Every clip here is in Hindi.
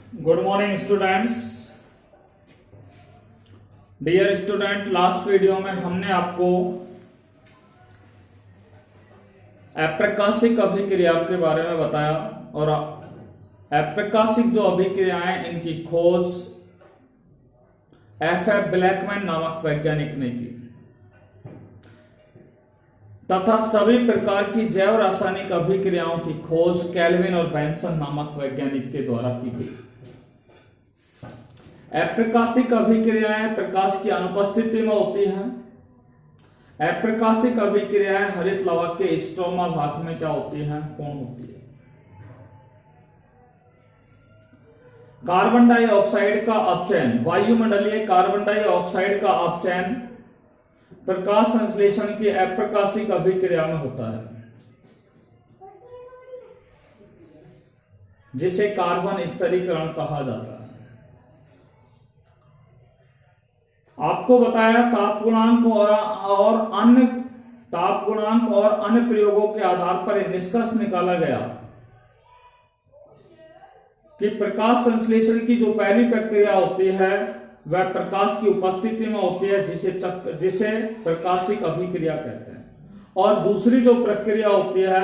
Good morning students. Dear student, last video में हमने आपको अप्रकाशिक अभिक्रिया के बारे में बताया और अप्रकाशिक जो अभिक्रियाएं इनकी खोज F.F. ब्लैकमैन नामक वैज्ञानिक ने की तथा सभी प्रकार की जैव रासायनिक अभिक्रियाओं की खोज केल्विन और बेंसन नामक वैज्ञानिक के द्वारा की गई। अप्रकाशिक अभिक्रियाएं प्रकाश की अनुपस्थिति में होती हैं। अप्रकाशिक अभिक्रियाएं हरित लवक के स्ट्रोमा भाग में क्या होती हैं? पूर्ण होती है। कार्बन डाइऑक्साइड का अपचयन, वायुमंडलीय कार्बन डाइऑक्साइड का अपचयन प्रकाश संश्लेषण की अप्रकाशिक अभिक्रिया में होता है, जिसे कार्बन स्तरीकरण कहा जाता है। आपको बताया ताप गुणांक और अन्य प्रयोगों के आधार पर निष्कर्ष निकाला गया कि प्रकाश संश्लेषण की जो पहली प्रक्रिया होती है वह प्रकाश की उपस्थिति में होती है, जिसे प्रकाशिक अभिक्रिया कहते हैं, और दूसरी जो प्रक्रिया होती है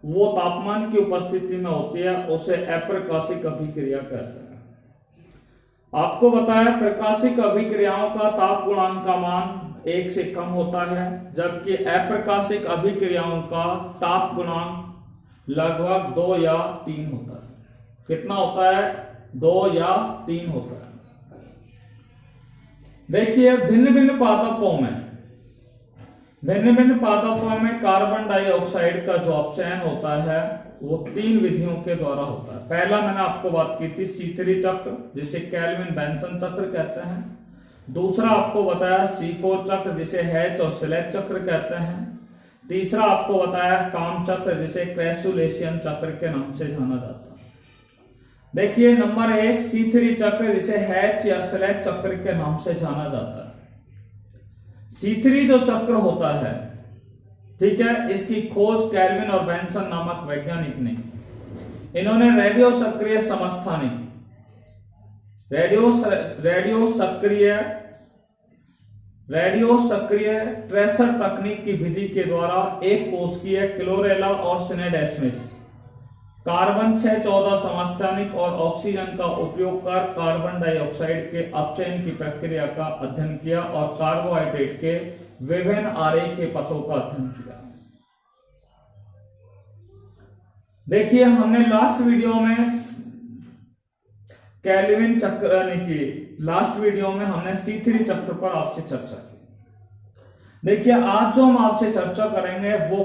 वो तापमान की उपस्थिति में होती है, उसे अप्रकाशिक अभिक्रिया कहते हैं। आपको बताया प्रकाशिक अभिक्रियाओं का ताप गुणांक का मान 1 से कम होता है, जबकि अप्रकाशिक अभिक्रियाओं का ताप गुणांक लगभग 2 या 3 होता है। कितना होता है? 2 या 3 होता है। देखिए, भिन्न भिन्न पादपों में कार्बन डाइऑक्साइड का जो अपचयन होता है वो 3 विधियों के द्वारा होता है। पहला मैंने आपको बात की थी C3 चक्र, जिसे केल्विन बेंसन चक्र कहते हैं। दूसरा आपको बताया C4 चक्र, जिसे हैच और स्लेच चक्र कहते हैं। तीसरा आपको बताया काम चक्र, जिसे क्रेसुलेशियन चक्र के नाम से जाना जाता है। देखिए, नंबर 1 C3 चक्र, जिसे हैच या स्लेच चक्र के नाम से जाना जाता है। C3 जो चक्र होता है, ठीक है, इसकी खोज केल्विन और बेंसन नामक वैज्ञानिक ने, इन्होंने रेडियो सक्रिय ट्रेसर तकनीक की विधि के द्वारा एक कोशिकीय क्लोरेला और सिनेडेस्मिस कार्बन 614 समस्थानिक और ऑक्सीजन का उपयोग कर कार्बन डाइऑक्साइड के अपचयन की प्रक्रिया का अध्ययन किया और कार्बोहाइड्रेट के विभिन्न आरेखीय पथों का अध्ययन किया। देखिए, हमने लास्ट वीडियो में केल्विन चक्र लास्ट वीडियो में हमने C3 चक्र पर आपसे चर्चा की। देखिए, आज जो हम आपसे चर्चा करेंगे वो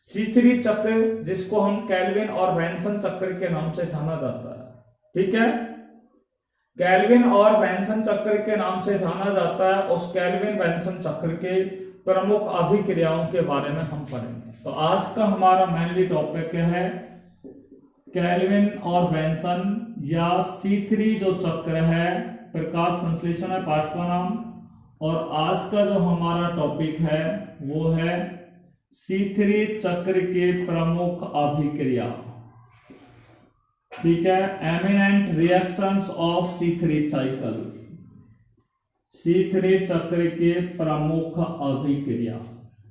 C3 चक्र, जिसको हम केल्विन और बेंसन चक्र के नाम से जाना जाता है। ठीक है, केल्विन और बेंसन चक्र के नाम से जाना जाता है। उस केल्विन बेंसन चक्र के प्रमुख अभिक्रियाओं के बारे में हम पढ़ेंगे। तो आज का हमारा मेनली टॉपिक है केल्विन और बेंसन या C3 जो चक्र है, प्रकाश संश्लेषण है पाठ का नाम। और आज का जो हमारा टॉपिक है वो है C3 चक्र के प्रमुख अभिक्रिया। ठीक है, eminent reactions of C3 cycle, C3 चक्र के प्रमुख अभिक्रिया।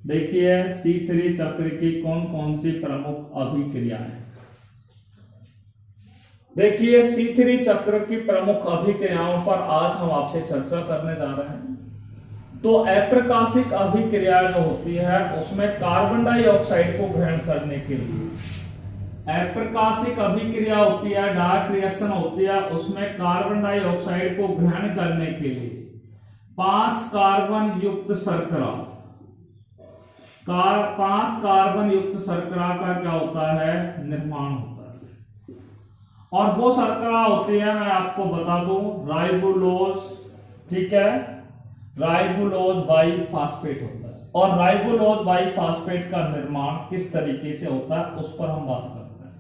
देखिए, C3 चक्र की कौन कौन सी प्रमुख अभिक्रिया है। देखिए, C3 चक्र की प्रमुख अभिक्रियाओं पर आज हम आपसे चर्चा करने जा रहे हैं। तो अप्रकाशिक अभिक्रिया जो होती है उसमें कार्बन डाइऑक्साइड को ग्रहण करने के लिए अप्रकाशिक अभिक्रिया होती है, डार्क रिएक्शन होती है, उसमें कार्बन डाइऑक्साइड को ग्रहण करने के लिए 5 कार्बन युक्त शर्करा का क्या होता है? निर्माण होता है। और वो शर्करा होती है, मैं आपको बता दूं, राइबोलोज। ठीक है, राइबोलोज बाइफॉस्फेट होता है। और राइबोलोज बाइफॉस्फेट का निर्माण किस तरीके से होता है उस पर हम बात करते हैं।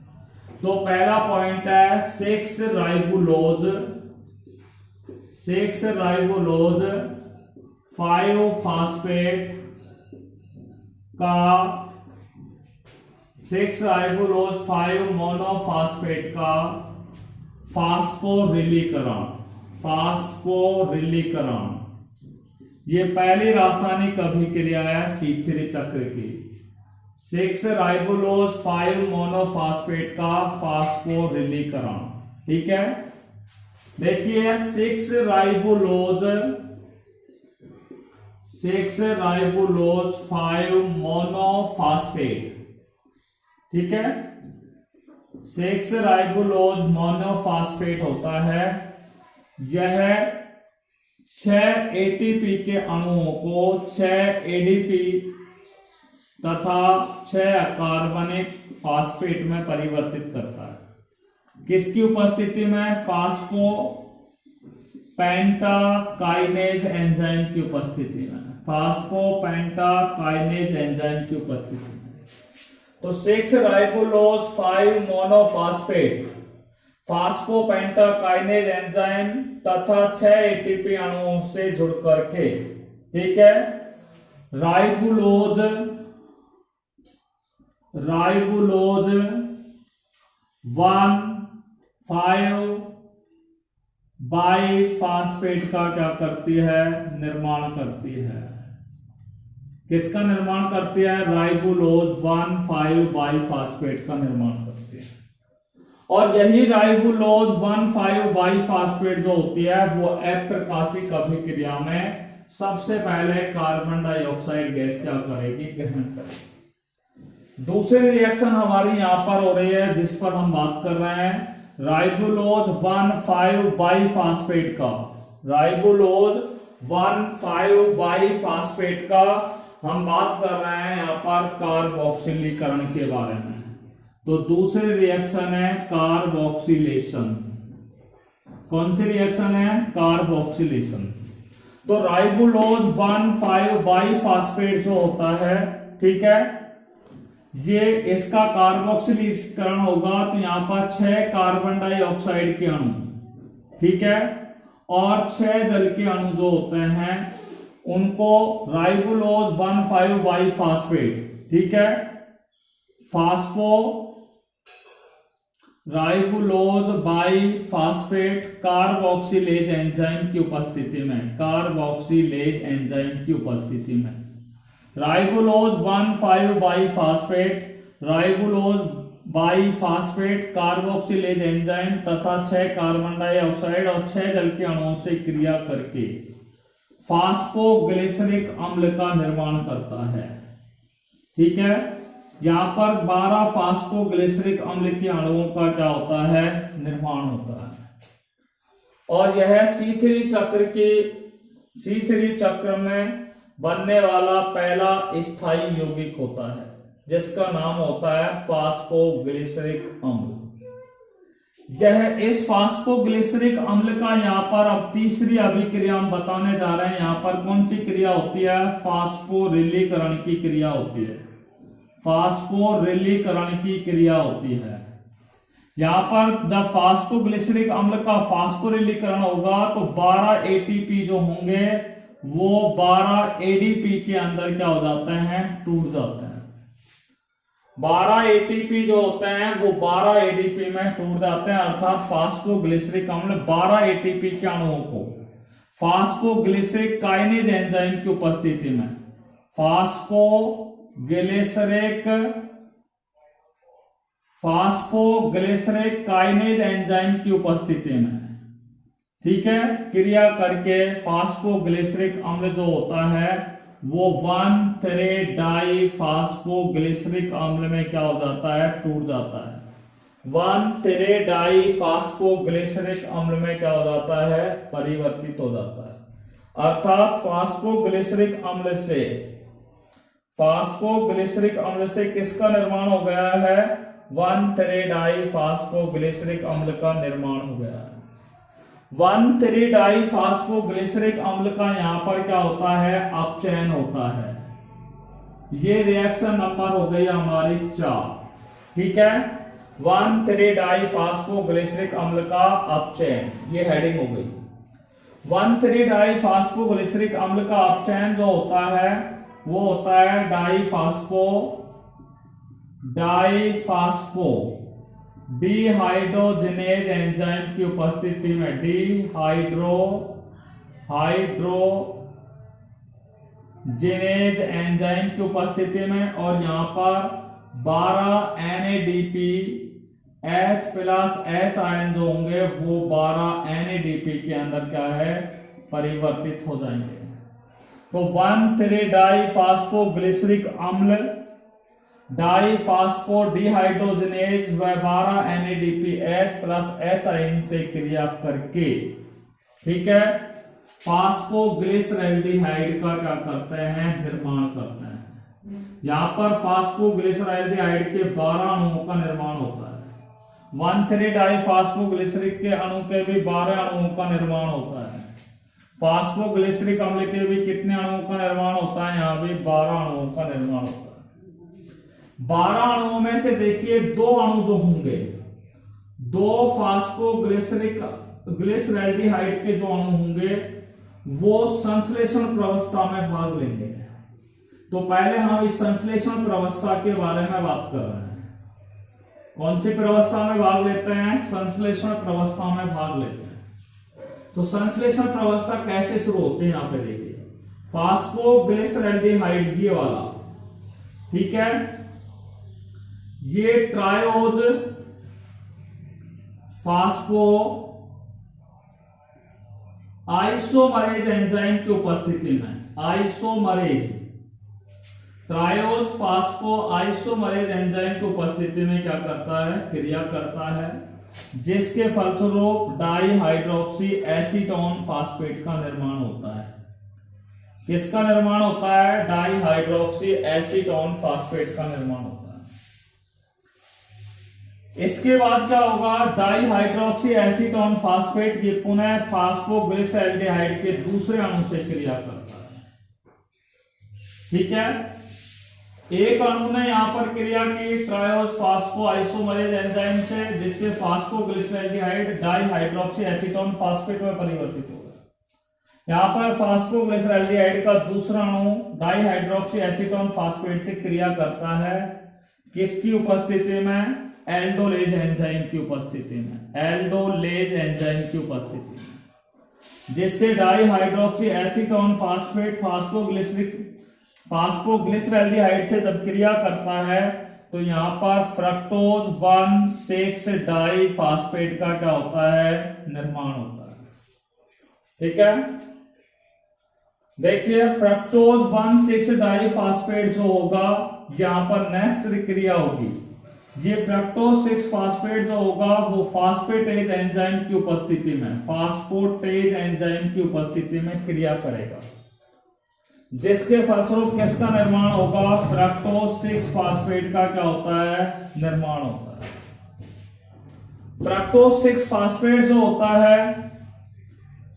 तो पहला पॉइंट है 6 राइबोलोज 5 फॉस्फेट का 6 राइबोलोज 5 मोनोफॉस्फेट का फास्फोरिलीकरण, फास्फोरिलीकरण ये पहली रासायनिक अभिक्रिया है C3 चक्र की। 6 राइबोलोज 5 मोनोफॉस्फेट का फास्फोरिलीकरण। ठीक है, देखिए 6 राइबोलोज 5 मोनोफॉस्फेट। ठीक है, 6 राइबोलोज मोनोफॉस्फेट होता है। यह 6 एटीपी के अणुओं को 6 एडीपी तथा 6 कार्बनिक फास्फेट में परिवर्तित करता है। किसकी उपस्थिति में? फास्फो पेंटाकाइनेज एंजाइम की उपस्थिति में, फास्फोपेंटाकाइनेज एंजाइम की उपस्थिति में। तो 6 राइबोलोज 5 मोनोफॉस्फेट फास्फोपेंटाकाइनेज एंजाइम तथा 6 एटीपी अणुओं से जुड़ करके, ठीक है, राइबोलोज 1,5 बाईफॉस्फेट का क्या करती है? निर्माण करती है। किसका निर्माण करती है? राइबोलोज 1,5 बाईफॉस्फेट का निर्माण करती है। और यही राइबोलोज 1,5 बाईफॉस्फेट जो होती है वो अप्रकाशिक अभिक्रिया में सबसे पहले कार्बन डाइऑक्साइड गैस क्या करेगी? ग्रहण करेगी। दूसरी रिएक्शन हमारी यहां पर हो रही है जिस पर हम बात कर रहे हैं, राइबोलोज 1,5 बाईफॉस्फेट का, राइबोलोज 1,5 बाईफॉस्फेट का हम बात कर रहे हैं यहां पर कार्बोक्सिलीकरण के बारे में। तो दूसरी रिएक्शन है कार्बोक्सिलेशन। कौन सी रिएक्शन है? कार्बोक्सिलेशन। तो राइबोलोज 1,5 बाईफॉस्फेट जो होता है, ठीक है, ये इसका कार्बोक्सिलीकरण होगा तो यहां पर 6 कार्बन डाइऑक्साइड के अणु, ठीक है, और 6 जल के अणु जो होते हैं उनको राइबोलोज 1,5 बाईफॉस्फेट, ठीक है, राइबोलोज बाईफॉस्फेट कार्बोक्सिलेज एंजाइम की उपस्थिति में, कार्बोक्सिलेज एंजाइम की उपस्थिति में राइबोलोज 1,5 बाईफॉस्फेट, राइबोलोज बाईफॉस्फेट कार्बोक्सिलेज एंजाइम तथा 6 कार्बन डाइऑक्साइड और 6 जल के अणुओं से क्रिया करके फास्फोग्लिसरिक अम्ल का निर्माण करता है। ठीक है, यहां पर 12 फास्फोग्लिसरिक अम्ल के अणुओं का क्या होता है? निर्माण होता है। और यह C3 चक्र में बनने वाला पहला स्थायी यौगिक होता है जिसका नाम होता है फास्फोग्लिसरिक अम्ल। यह इस फास्फोग्लिसरिक अम्ल का यहां पर अब तीसरी अभिक्रिया हम बताने जा रहे हैं। यहां पर कौन सी क्रिया होती है? फास्फोरिलीकरण की क्रिया होती है, फास्फोरिलीकरण की क्रिया होती है। यहां पर जब फास्फोग्लिसरिक अम्ल का फास्फोरिलीकरण होगा तो 12 एटीपी जो होंगे वो 12 एडीपी के अंदर क्या हो जाते हैं? टूट जाते हैं। 12 एटीपी जो होते हैं वो 12 एडीपी में टूट जाते हैं, अर्थात फास्फोग्लिसरिक अम्ल 12 एटीपी के अणुओं को फास्फोग्लिसरिक काइनेज एंजाइम की उपस्थिति में, फास्फोग्लिसरिक काइनेज एंजाइम की उपस्थिति में, ठीक है, क्रिया करके फास्फोग्लिसरिक अम्ल जो होता है वो 1,3-डाईफास्फोग्लिसरिक अम्ल में क्या हो जाता है? टूट जाता है। 1,3-डाईफास्फोग्लिसरिक अम्ल में क्या हो जाता है? परिवर्तित हो जाता है। अर्थात फास्फोग्लिसरिक अम्ल से किसका निर्माण हो गया है? 1,3-डाईफास्फोग्लिसरिक अम्ल का निर्माण हो गया है। 1,3-डाईफास्फोग्लिसरिक अम्ल का यहां पर क्या होता है? अपचयन होता है। ये रिएक्शन नंबर हो गई हमारी 4। ठीक है, 1,3-डाईफास्फोग्लिसरिक अम्ल का अपचयन, ये हेडिंग हो गई। 1,3-डाईफास्फोग्लिसरिक अम्ल का अपचयन जो होता है वो होता है डाईफास्फो डिहाइड्रोजिनेज एंजाइम की उपस्थिति में, हाइड्रोजिनेज एंजाइम की उपस्थिति में, और यहां पर 12 NADP H plus H ion जो होंगे वो 12 NADP के अंदर क्या है, परिवर्तित हो जाएंगे। तो 1,3-डाईफास्फोग्लिसरिक अम्ल, डाईफास्फोडिहाइड्रोजिनेज व 12 NADP H plus H ion से क्रिया करके, ठीक है, फास्फोग्लिसरैल्डिहाइड का क्या करते हैं, निर्माण करते हैं। यहां पर फास्फोग्लिसरैल्डिहाइड के 12 अणुओं का निर्माण होता है। 1,3-डाईफास्फोग्लिसरिक के अणु के भी 12 अणुओं का निर्माण होता है। फास्फोग्लिसरिक अम्ल के भी कितने अणुओं का निर्माण होता है, यहां भी 12 अणुओं का निर्माण होता है। 12 अणुओं में से देखिए 2 अणु जो होंगे, 2 फास्फोग्लिसरैल्डिहाइड के जो अणु होंगे वो संश्लेषण प्रवस्था में भाग लेंगे। तो पहले हम इस संश्लेषण प्रवस्था के बारे में बात कर रहे हैं। कौन सी प्रवस्था में भाग लेते हैं, संश्लेषण प्रवस्था में भाग लेते हैं। तो संश्लेषण प्रवस्था कैसे शुरू होती है, यहां पे देखिए, फास्फोग्लिसरैल्डिहाइड ये वाला, ठीक है, ये ट्रायोज फास्फो आइसोमरेज एंजाइम की उपस्थिति में, isomerase, triose phospho isomerase enzyme की उपस्थिति में क्या करता है, क्रिया करता है, जिसके फलस्वरूप डाईहाइड्रोक्सी एसीटोन फास्फेट का निर्माण होता है। किसका निर्माण होता है, डाईहाइड्रोक्सी एसीटोन फास्फेट का निर्माण होता है। इसके बाद क्या होगा, डाईहाइड्रोक्सी एसीटोन फास्फेट ये पुनः फास्फोग्लिसरैल्डिहाइड के दूसरे अणु से क्रिया करता है, ठीक है। एक अणु ने यहां पर क्रिया की ट्रायोज फास्फो आइसोमरेज एंजाइम से, जिससे फास्फोग्लिसरैल्डिहाइड डाईहाइड्रोक्सी एसीटोन फास्फेट में परिवर्तित होगा। यहां पर फास्फोग्लिसरैल्डिहाइड का दूसरा अणु डाईहाइड्रोक्सी एसीटोन फास्फेट से क्रिया करता है, किसकी उपस्थिति में, एल्डोलेज एंजाइम की उपस्थिति में, एल्डोलेज एंजाइम की उपस्थिति में, जिससे डाईहाइड्रोक्सी एसीटोन फास्फेट फास्फोग्लिसरैल्डिहाइड से जब क्रिया करता है तो यहां पर फ्रक्टोज 1,6 डाईफास्फेट का क्या होता है, निर्माण होता है, ठीक है। देखिए फ्रक्टोज 1,6 डाईफास्फेट जो होगा, यहां पर नेक्स्ट क्रिया होगी, ये फ्रक्टोज 6 फास्फेट जो होगा वो फास्फेटेज एंजाइम की उपस्थिति में, फास्फोटेज एंजाइम की उपस्थिति में क्रिया करेगा, जिसके फलस्वरूप किसका निर्माण होगा, फ्रक्टोज 6 फास्फेट का क्या होता है, निर्माण होता है। फ्रक्टोज 6 फास्फेट जो होता है,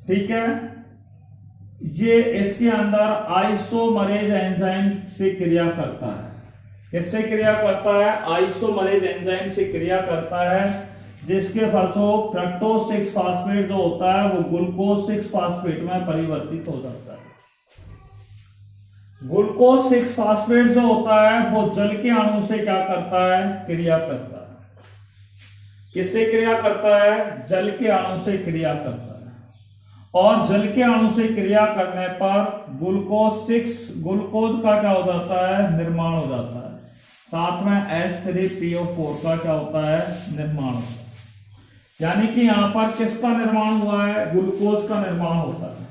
ठीक है, ये इसके अंदर आइसोमरेज एंजाइम से क्रिया करता है। किससे क्रिया करता है, आइसोमरेज एंजाइम से क्रिया करता है, जिसके फलस्वरूप फ्रक्टोज 6 फास्फेट जो होता है वो ग्लूकोज 6 फास्फेट में परिवर्तित हो जाता है। ग्लूकोज 6 फास्फेट जो होता है वो जल के अणु से क्या करता है, क्रिया करता है। किससे क्रिया करता है, जल के अणु से क्रिया करता है। और जल के अणु से क्रिया करने पर ग्लूकोज का क्या हो जाता है, निर्माण हो जाता है। साथ में H3PO4 का क्या होता है, निर्माण होता है। यानी कि यहां पर किसका निर्माण हुआ है, ग्लूकोज का निर्माण होता है।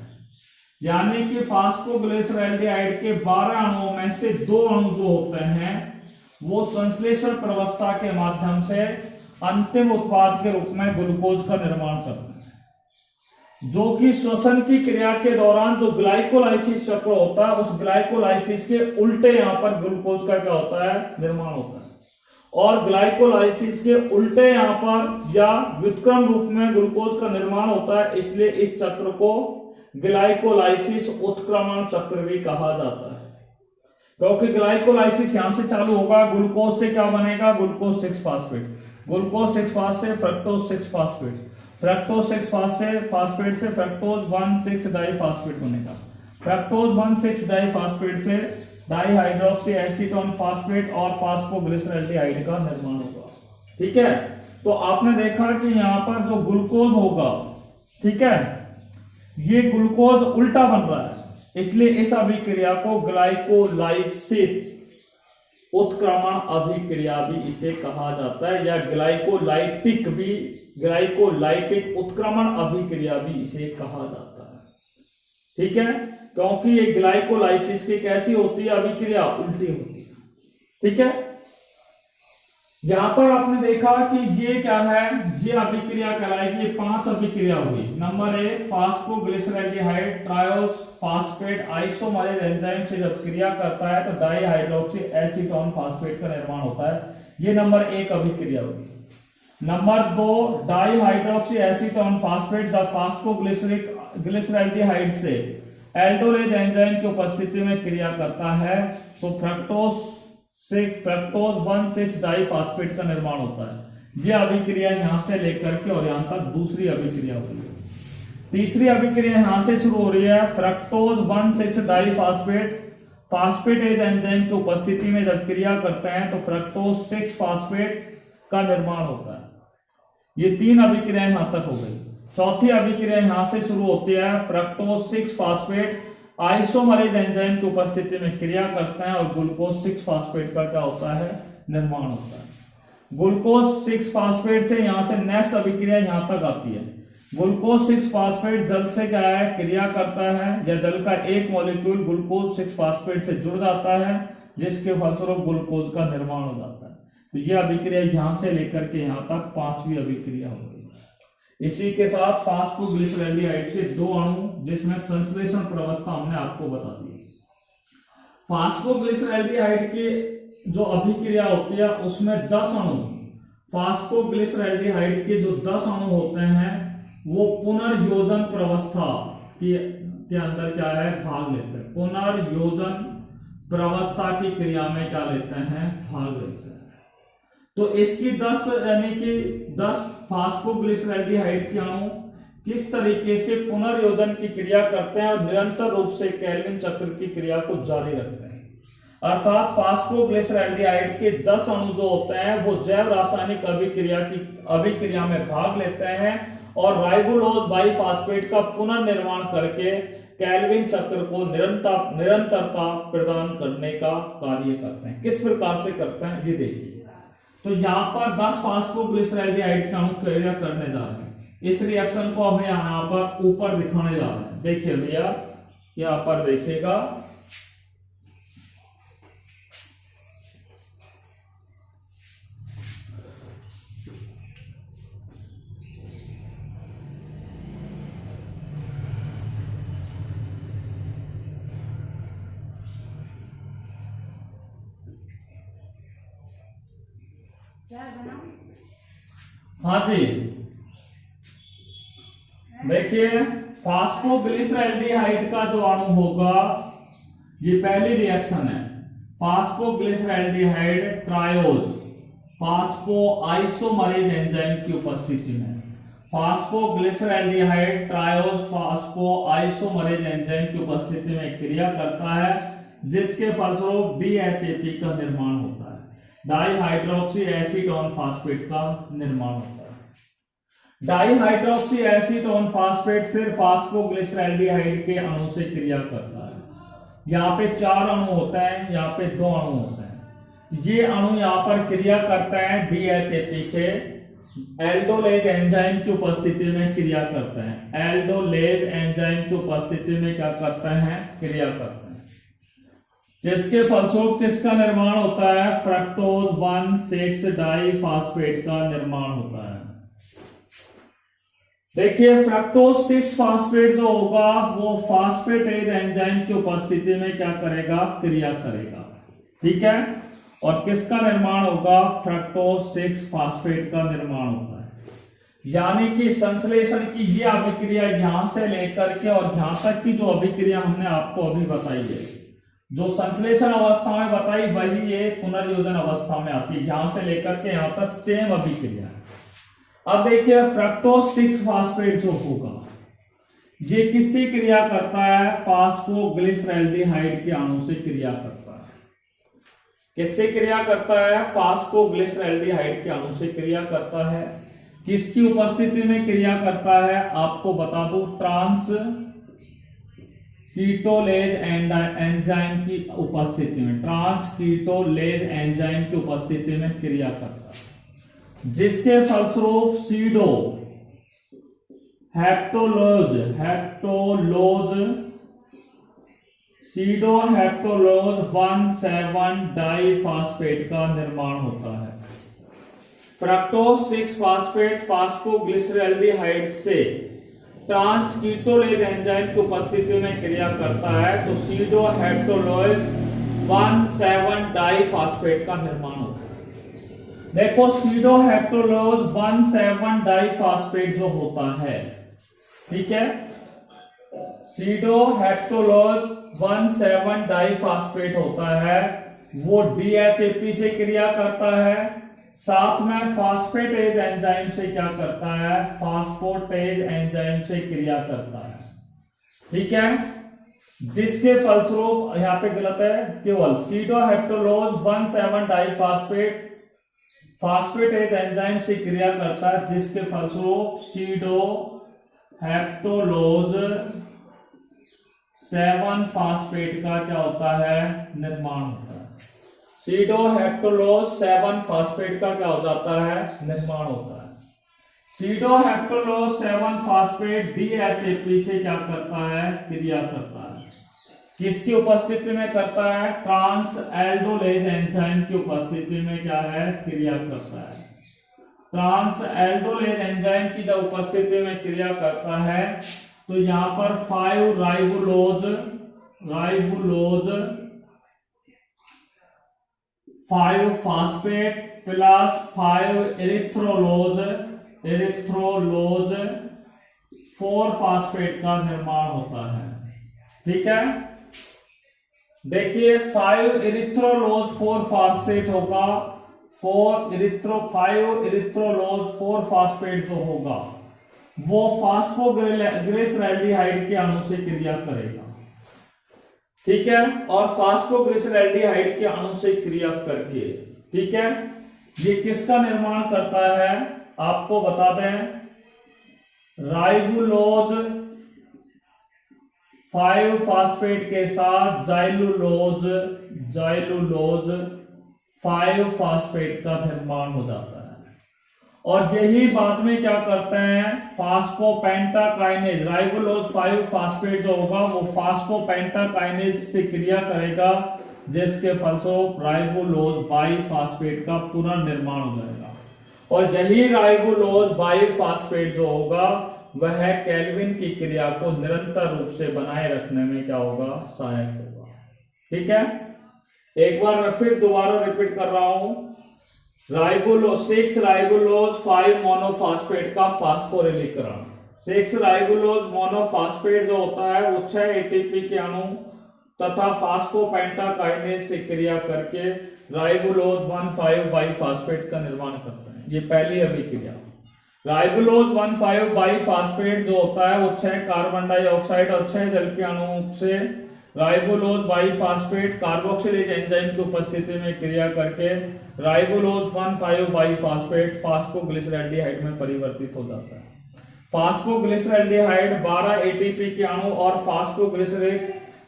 यानी कि फास्फोग्लिसरैल्डिहाइड के 12 अणुओं में से 2 अणु जो होते हैं वो संश्लेषण प्रवस्था के माध्यम से अंतिम उत्पाद के रूप में ग्लूकोज का निर्माण करते हैं, जो कि श्वसन की क्रिया के दौरान जो ग्लाइकोलाइसिस चक्र होता है उस ग्लाइकोलाइसिस के उल्टे यहां पर ग्लूकोज का क्या होता है, निर्माण होता है। और ग्लाइकोलाइसिस के उल्टे यहां पर या व्युत्क्रम रूप में ग्लूकोज का निर्माण होता है, इसलिए इस चक्र को ग्लाइकोलाइसिस उत्क्रमण चक्र भी कहा जाता है। क्योंकि ग्लाइकोलाइसिस यहां से चालू होगा, ग्लूकोज से क्या बनेगा, ग्लूकोज 6 फास्फेट, ग्लूकोज 6 फास्फेट से फ्रक्टोज 6 फास्फेट, फ्रक्टोज 6 फास्फेट से फ्रक्टोज 1,6 डाईफास्फेट बनेगा, फ्रक्टोज 1,6 डाईफास्फेट से डाईहाइड्रोक्सी एसीटोन फास्फेट और फास्फोग्लिसरैल्डिहाइड का निर्माण होगा, ठीक है। तो आपने देखा कि यहाँ पर जो ग्लूकोज होगा, ठीक है, ये ग्लूकोज उल्टा बन रहा है, इसलिए इस अभिक्रिया को ग्लाइकोलाइसिस उत्क्रमण अभिक्रिया भी इसे कहा जाता है, या ग्लाइकोलाइटिक उत्क्रमण अभिक्रिया भी इसे कहा जाता है। ठीक है, क्योंकि ये ग्लाइकोलाइसिस की कैसी होती है अभिक्रिया, उल्टी होती है। ठीक है, यहां पर आपने देखा कि ये क्या है, ये अभिक्रिया कहलाएगी, ये 5 अभिक्रिया हुई। नंबर 1 फास्फोग्लिसरैल्डिहाइड ट्रायोफॉस्फेट आइसोमरेज एंजाइम से जब क्रिया करता है तो डाईहाइड्रोक्सी एसीटोन फास्फेट का निर्माण होता है, ये नंबर 1 अभिक्रिया हुई। Number 2 dihydroxy acetone phosphate the phosphoglyceraldehyde से एल्डोलेज एंजाइम की उपस्थिति में क्रिया करता है तो फ्रक्टोज 1,6 डाईफॉस्फेट का निर्माण होता है। यह अभिक्रिया यहां से लेकर के और यहां तक दूसरी अभिक्रिया हो रही है। तीसरी अभिक्रिया यहां से शुरू हो रही है, फ्रक्टोज 1,6 डाईफॉस्फेट फास्फेटेज एंजाइम की उपस्थिति में जब क्रिया करते हैं तो फ्रक्टोज 6 फास्फेट का निर्माण होता है। ये 3 अभिक्रिया यहां तक हो गई। चौथी अभिक्रिया यहां से शुरू होती है, फ्रक्टोज 6 फास्फेट आइसोमरेज एंजाइम की उपस्थिति में क्रिया करते हैं और ग्लूकोज 6 फास्फेट का क्या होता है, निर्माण होता है। ग्लूकोज 6 फास्फेट से यहां से नेक्स्ट अभिक्रिया यहां तक आती है। ग्लूकोज 6 फास्फेट जल से क्या है, क्रिया करता है, या जल का एक मॉलिक्यूल ग्लूकोज 6 फास्फेट से जुड़ जाता है, जिसके फलस्वरूप ग्लूकोज का निर्माण हो जाता है। तो यह अभिक्रिया यहां से लेकर के यहां तक 5वीं अभिक्रिया हो गई। इसी के साथ फास्फोग्लिसरैल्डिहाइड के 2 अणु जिसमें संश्लेषण प्रवस्था हमने आपको बता दी। फास्फोग्लिसरैल्डिहाइड की जो अभिक्रिया होती है उसमें 10 अणु, फास्फोग्लिसरैल्डिहाइड के जो 10 अणु होते हैं वो पुनर्योजन प्रवस्था के अंदर क्या है, भाग लेते हैं। पुनर्योजन प्रवस्था की क्रिया में क्या लेते हैं, भाग लेते हैं। तो इसकी 10 यानी कि 10 फास्फोग्लिसरैल्डिहाइड के अणु किस तरीके से पुनर्योजन की क्रिया करते हैं और निरंतर रूप से केल्विन चक्र की क्रिया को जारी रखते हैं। अर्थात फास्फोग्लिसरैल्डिहाइड के 10 अणु जो होते हैं वो जैव रासायनिक अभिक्रिया में भाग लेते हैं और राइबोलोज बाइफॉस्फेट का पुनर्निर्माण करके केल्विन चक्र को निरंतरता प्रदान करने का कार्य करते हैं। किस प्रकार से करते हैं ये देखिए। तो यहाँ पर 10 फास्फोग्लिसरैल्डिहाइड के अणु क्रिया करने जा रहे हैं। इस रिएक्शन को हमें यहाँ पर ऊपर दिखाने जा रहे हैं। देखिए भैया, यहाँ पर देखिएगा, हाँ जी, देखिए फास्फोग्लिसरैल्डिहाइड का जो अणु होगा, ये पहली रिएक्शन है, फास्फोग्लिसरैल्डिहाइड ट्रायोज फास्फो आइसोमरेज एंजाइम की उपस्थिति में फास्फोग्लिसरैल्डिहाइड ट्रायोज फास्फो आइसोमरेज एंजाइम की उपस्थिति में क्रिया करता है, जिसके फलस्वरूप DHAP का निर्माण होता है, डाईहाइड्रोक्सी एसीटोन फास्फेट का निर्माण होता है। डाईहाइड्रोक्सी एसीटोन फास्फेट फिर फास्फोग्लिसरैल्डिहाइड के अणु से क्रिया करता है। यहाँ पे 4 अणु होते हैं, यहाँ पे 2 अणु होते हैं। ये अणु यहाँ पर क्रिया करते हैं DHAP से, एल्डोलेज एंजाइम की उपस्थिति में क्रिया करते हैं। एल्डोलेज एंजाइम की उपस्थिति में क्या करते हैं, क्रिया करते हैं, जिसके फलस्वरूप किसका निर्माण होता है, फ्रक्टोज 1,6 डाईफॉस्फेट का निर्माण होता है। देखिए फ्रक्टोज 6 फास्फेट जो होगा वो फास्फेटेज एंजाइम की उपस्थिति में क्या करेगा, क्रिया करेगा। ठीक है, और किसका निर्माण होगा, फ्रक्टोज 6 फास्फेट का निर्माण होता है। यानी कि संश्लेषण की ये अभिक्रिया यहां से लेकर के और यहां तक की जो अभिक्रिया हमने आपको अभी बताई है, जो संश्लेषण अवस्था में बताई वही ये पुनर्योजन अवस्था में आती है। यहां से लेकर के यहां तक सेम अभिक्रिया है। अब देखिए फ्रक्टोज 6 फास्फेट जो होगा ये किससे क्रिया करता है, फास्फोग्लिसरैल्डिहाइड के अणु से क्रिया करता है। किससे क्रिया करता है? फास्फोग्लिसरैल्डिहाइड के अणु से क्रिया करता है। किसकी उपस्थिति में क्रिया करता है? आपको बता दूं, ट्रांस कीटोलेज एंजाइम की उपस्थिति में, ट्रांस कीटोलेज एंजाइम की उपस्थिति में क्रिया करता है, जिसके फलस्वरूप सीडोहेप्टोलोज 1,7 डाइफॉस्फेट का निर्माण होता है। फ्रक्टोज 6 फास्फेट फास्फोग्लिसरैल्डिहाइड से ट्रांस कीटोलेज एंजाइम की उपस्थिति में क्रिया करता है तो सीडोहेप्टोलोज 1,7 डाइफॉस्फेट का निर्माण होता है। देखो, सीडोहेप्टोलोज 1,7 डाइफॉस्फेट जो होता है, ठीक है, सीडोहेप्टोलोज 1,7 डाइफॉस्फेट होता है, वो DHAP से क्रिया करता है, साथ में फास्फेटेज एंजाइम से क्या करता है? फास्फोटेज एंजाइम से क्रिया करता है, ठीक है, जिसके फलस्वरूप, यहां पे गलत है, केवल सीडोहेप्टोलोज 1,7 डाइफॉस्फेट फास्फेटेज एंजाइम से क्रिया करता है, जिसके फलस्वरूप सीडोहेप्टोलोज 7 फास्फेट का क्या होता है? निर्माण होता है। सीडोहेप्टोलोज 7 फास्फेट का क्या हो जाता है? निर्माण होता है। सीडोहेप्टोलोज 7 फास्फेट DHAP से क्या करता है? क्रिया करता है। किसकी उपस्थिति में करता है? ट्रांस एल्डोलेज एंजाइम की उपस्थिति में क्या है? क्रिया करता है। ट्रांस एल्डोलेज एंजाइम की जब उपस्थिति में क्रिया करता है तो यहां पर 5 राइबोलोज 5 फास्फेट प्लस 5 इरिथ्रोलोज 4 फास्फेट का निर्माण होता है, ठीक है। देखिए, 5 इरिथ्रोलोज 4 फास्फेट होगा, 5 इरिथ्रोलोज 4 फास्फेट जो होगा वो फास्फोग्लिसरैल्डिहाइड के अणु से क्रिया करेगा, ठीक है, और फास्फोग्लिसरैल्डिहाइड के अणु से क्रिया करके, ठीक है, ये किसका निर्माण करता है? आपको बता दें, राइबोलोज 5 फास्फेट के साथ जाइलुलोज 5 फास्फेट का निर्माण हो जाता है। और यही बाद में क्या करते हैं? फास्फोपेंटाकाइनेज, राइबोलोज 5 फास्फेट जो होगा वो फास्फोपेंटाकाइनेज से क्रिया करेगा, जिसके फलस्वरूप राइबोलोज बाइफॉस्फेट का पुनर्निर्माण हो जाएगा। और यही राइबोलोज बाइफॉस्फेट जो होगा वह केल्विन की क्रिया को निरंतर रूप से बनाए रखने में क्या होगा? सहायक होगा, ठीक है। एक बार मैं फिर दोबारा रिपीट कर रहा हूं, 6 राइबोलोज 5 मोनोफॉस्फेट का फास्फोरिलीकरण, 6 राइबोलोज मोनोफॉस्फेट जो होता है वो 6 एटीपी के अणु तथा फास्फोपेंटाकाइनेज से क्रिया करके राइबोलोज 1,5 बाइफॉस्फेट का निर्माण करते हैं। ये पहली अभिक्रिया। राइबोलोज 1,5 बाइफॉस्फेट जो होता है वो 6 कार्बन डाइऑक्साइड और 6 जल के अणुओं से राइबोलोज बाइफॉस्फेट कार्बोक्सिलेज एंजाइम की उपस्थिति में क्रिया करके राइबोलोज 1,5 बाइफॉस्फेट फास्फोग्लिसरैल्डिहाइड में परिवर्तित हो जाता है। फास्फोग्लिसरैल्डिहाइड 12 एटीपी के अणु और फास्फोग्लिसरिक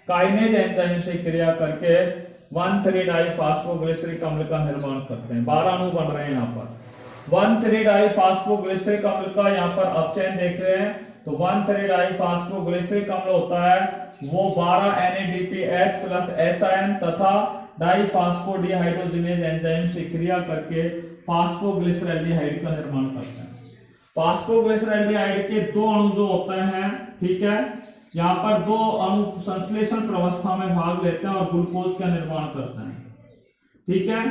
काइनेज एंजाइम से क्रिया करके 1,3 डाइफॉस्फोग्लिसरिक अम्ल का निर्माण करते हैं। 12 अणु बन रहे हैं यहाँ पर। 1,3 डाइफॉस्फोग्लिसरिक अम्ल का यहाँ पर अपचयन देख रहे हैं तो 1,3 डाइफॉस्फोग्लिसरिक अम्ल होता है वो 12 NADPH प्लस H आयन तथा डाइफॉस्फोडिहाइड्रोजिनेज एंजाइम से क्रिया करके फास्फोग्लिसरैल्डिहाइड का निर्माण करते हैं। फास्फोग्लिसरैल्डिहाइड के 2 अणु जो होते हैं, ठीक है, यहाँ पर 2 अणु संश्लेषण प्रवस्था में भाग लेते हैं और ग्लूकोज का निर्माण करते हैं, ठीक है।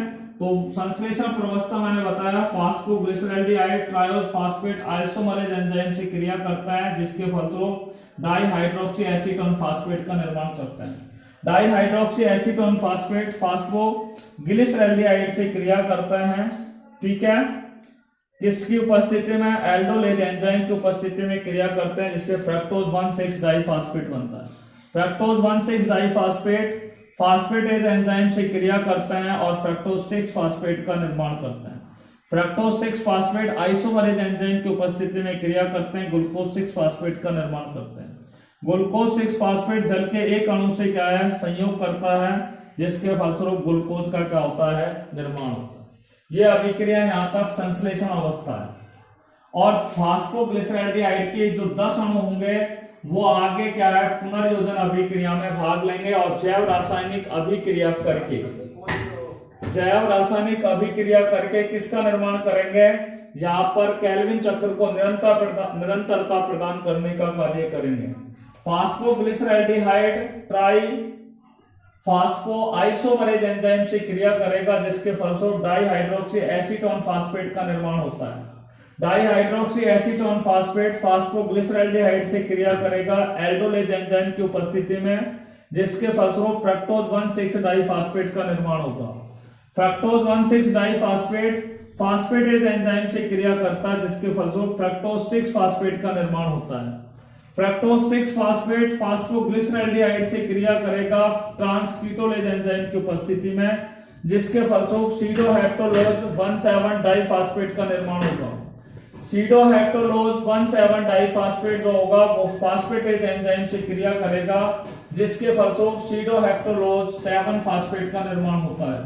तो संश्लेषण प्रवस्था मैंने बताया, फास्फोग्लिसरैल्डिहाइड ट्रायोज फास्फेट आइसोमरेज एंजाइम से क्रिया करता है, जिसके फलस्वरूप डाइहाइड्रोक्सी एसीटोन फास्फेट का निर्माण करता है। डाइहाइड्रोक्सी एसीटोन फास्फेट फास्फोग्लिसरैल्डिहाइड से क्रिया करते हैं, ठीक है, किसकी उपस्थिति में? एल्डोलेज एंजाइम की उपस्थिति में क्रिया करते हैं, जिससे फ्रक्टोज 1,6 डाइफॉस्फेट बनता है। फ्रक्टोज 1,6 डाइफॉस्फेट फास्फेटेज एंजाइम से क्रिया करते हैं और फ्रक्टोज 6 फास्फेट का निर्माण करते हैं। फ्रक्टोज 6 फास्फेट आइसोमरेज एंजाइम की उपस्थिति में क्रिया करते हैं, ग्लूकोज 6 फास्फेट का निर्माण करते हैं। ग्लूकोज 6 फास्फेट जल के एक अणु से क्या है, संयोग करता है, जिसके फलस्वरूप ग्लूकोज का क्या होता है, निर्माण होता है। यह अभिक्रिया यहाँ तक संश्लेषण अवस्था है। और फास्फोग्लिसरैल्डिहाइड के जो 10 अणु होंगे वो आगे क्या है, पुनर्योजन अभिक्रिया में भाग लेंगे और जैव रासायनिक अभिक्रिया करके किसका निर्माण करेंगे, यहाँ पर केल्विन चक्र को निरंतरता प्रदान करने का कार्य करेंगे। फास्फोग्लिसरैल्डिहाइड ट्राई फास्फो आइसोमरेज एंजाइम से क्रिया करेगा, जिसके फलस्वरूप डाइहाइड्रोक्सी एसीटोन फास्फेट का निर्माण होता है। डाइहाइड्रोक्सी एसीटोन फास्फेट फास्फोग्लिसरैल्डिहाइड से क्रिया करेगा एल्डोलेज एंजाइम की उपस्थिति में, जिसके फलस्वरूप फ्रक्टोज 1,6 डाइफास्फेट का निर्माण होगा। फ्रक्टोज 1,6 डाइफास्फेट फास्फेटेज एंजाइम से क्रिया करता है, जिसके फलस्वरूप फ्रक्टोज 6 फास्फेट का निर्माण होता है। फ्रक्टोज 6 फास्फेट फास्फोग्लिसरैल्डिहाइड से क्रिया करेगा ट्रांसकीटोलेज एंजाइम की उपस्थिति में, जिसके फलस्वरूप सीडोहेप्टोलोज 1,7 डाइफास्फेट का निर्माण होगा। सीडोहेप्टोलोज 1,7 डाइफास्फेट जो होगा वो फास्फेटेज एंजाइम से क्रिया करेगा, जिसके फलस्वरूप सीडोहेप्टोलोज 7 फास्फेट का निर्माण होता है।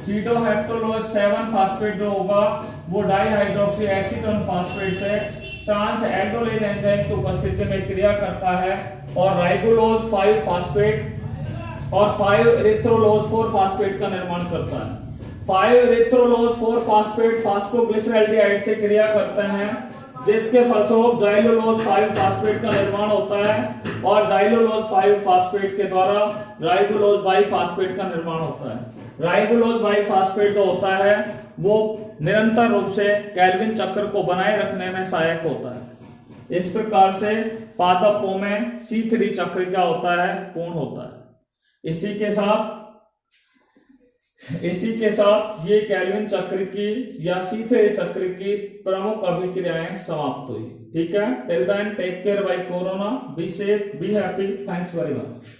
सीडोहेप्टोलोज 7 फास्फेट जो होगा वो डाइहाइड्रोक्सी एसीटोन फास्फेट से ट्रांस एल्डोलेज एंजाइम की उपस्थिति में क्रिया करता है और राइबोलोज 5 फास्फेट और 5 इरिथ्रोलोज 4 फास्फेट का निर्माण करता है। 5 इरिथ्रोलोज 4 फास्फेट फास्फोग्लिसरैल्डिहाइड से क्रिया करते हैं, जिसके फलस्वरूप जाइलोलोज 5 फास्फेट का निर्माण होता है और जाइलोलोज 5 फास्फेट के द्वारा राइबोलोज बाइफास्फेट का निर्माण होता है। राइबोलोज बाइफास्फेट जो होता है वो निरंतर रूप से केल्विन चक्र को बनाए रखने में सहायक होता है। इस प्रकार से पादपों में C3 चक्र क्या होता है, पूर्ण होता है। इसी के साथ ये केल्विन चक्र की या C3 चक्र की प्रमुख अभिक्रियाएं समाप्त हुई। ठीक है, till then take care bye corona, be safe, be happy, thanks very much.